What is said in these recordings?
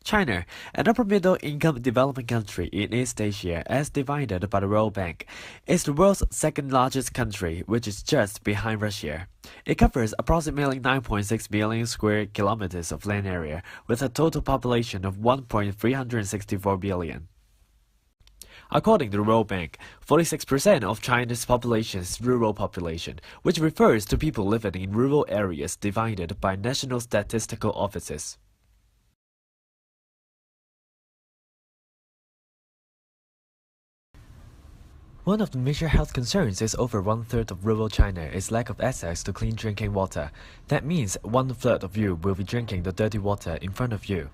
China, an upper-middle-income developing country in East Asia as divided by the World Bank, is the world's second-largest country, which is just behind Russia. It covers approximately 9.6 million square kilometers of land area, with a total population of 1.364 billion. According to the World Bank, 46% of China's population is rural population, which refers to people living in rural areas divided by national statistical offices. One of the major health concerns is over one-third of rural China is lack of access to clean drinking water. That means one-third of you will be drinking the dirty water in front of you.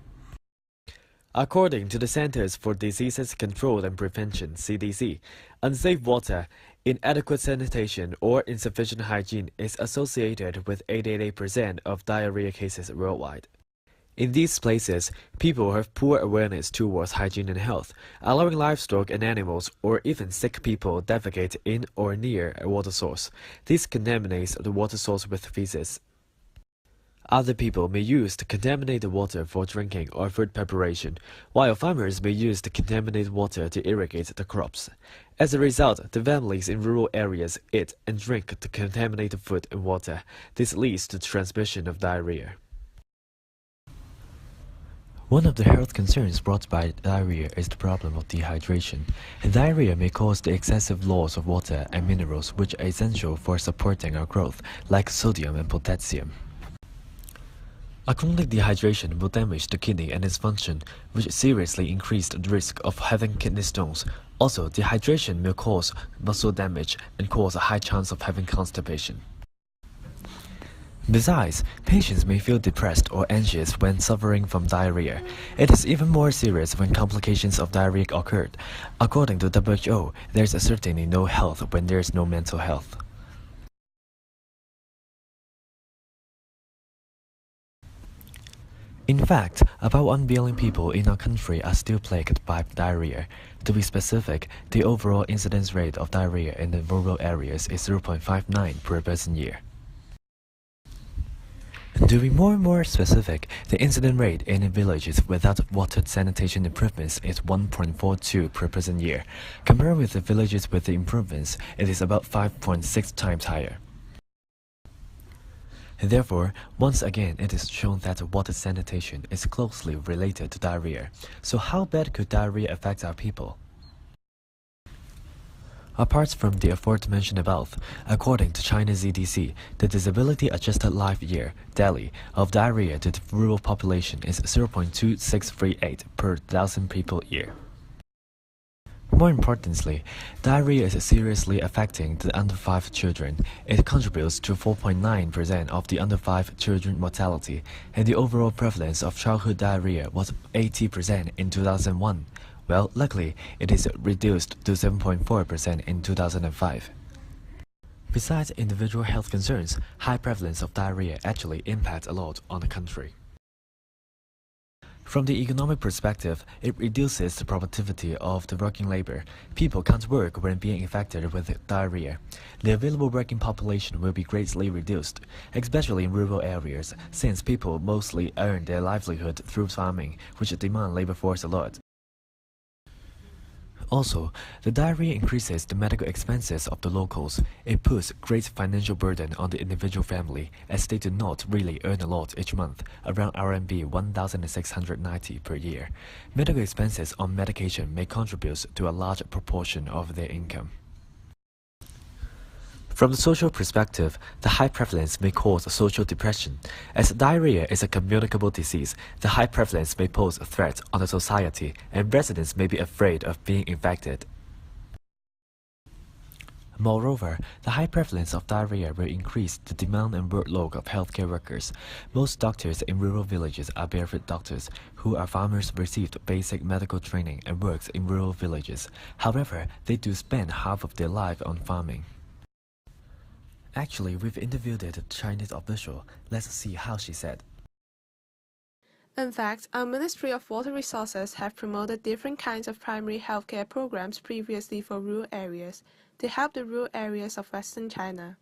According to the Centers for Diseases Control and Prevention (CDC), unsafe water, inadequate sanitation, or insufficient hygiene is associated with 88% of diarrhea cases worldwide. In these places, people have poor awareness towards hygiene and health, allowing livestock and animals or even sick people defecate in or near a water source. This contaminates the water source with feces. Other people may use the contaminated water for drinking or food preparation, while farmers may use the contaminated water to irrigate the crops. As a result, the families in rural areas eat and drink the contaminated food and water. This leads to transmission of diarrhea. One of the health concerns brought by diarrhea is the problem of dehydration. Diarrhea may cause the excessive loss of water and minerals which are essential for supporting our growth, like sodium and potassium. A chronic dehydration will damage the kidney and its function, which seriously increase the risk of having kidney stones. Also, dehydration may cause muscle damage and cause a high chance of having constipation. Besides, patients may feel depressed or anxious when suffering from diarrhea. It is even more serious when complications of diarrhea occurred. According to WHO, there is certainly no health when there is no mental health. In fact, about 1 billion people in our country are still plagued by diarrhea. To be specific, the overall incidence rate of diarrhea in the rural areas is 0.59 per person year. To be more specific, the incident rate in villages without water sanitation improvements is 1.42 per person year. Compared with the villages with the improvements, it is about 5.6 times higher. Therefore, once again, it is shown that water sanitation is closely related to diarrhea. So how bad could diarrhea affect our people? Apart from the aforementioned above, according to China's CDC, the disability-adjusted life year, DALY, of diarrhea to the rural population is 0.2638 per thousand people year. More importantly, diarrhea is seriously affecting the under 5 children. It contributes to 4.9% of the under 5 children mortality, and the overall prevalence of childhood diarrhea was 80% in 2001. Well, luckily, it is reduced to 7.4% in 2005. Besides individual health concerns, high prevalence of diarrhea actually impacts a lot on the country. From the economic perspective, it reduces the productivity of the working labor. People can't work when being infected with diarrhea. The available working population will be greatly reduced, especially in rural areas, since people mostly earn their livelihood through farming, which demand labor force a lot. Also, the diarrhea increases the medical expenses of the locals. It puts great financial burden on the individual family, as they do not really earn a lot each month, around RMB 1,690 per year. Medical expenses on medication may contribute to a large proportion of their income. From the social perspective, the high prevalence may cause social depression. As diarrhea is a communicable disease, the high prevalence may pose a threat on the society, and residents may be afraid of being infected. Moreover, the high prevalence of diarrhea will increase the demand and workload of healthcare workers. Most doctors in rural villages are barefoot doctors, who are farmers received basic medical training and works in rural villages. However, they do spend half of their life on farming. Actually, we've interviewed a Chinese official. Let's see how she said. In fact, our Ministry of Water Resources have promoted different kinds of primary healthcare programs previously for rural areas to help the rural areas of Western China.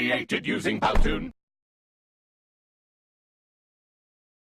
created using Powtoon.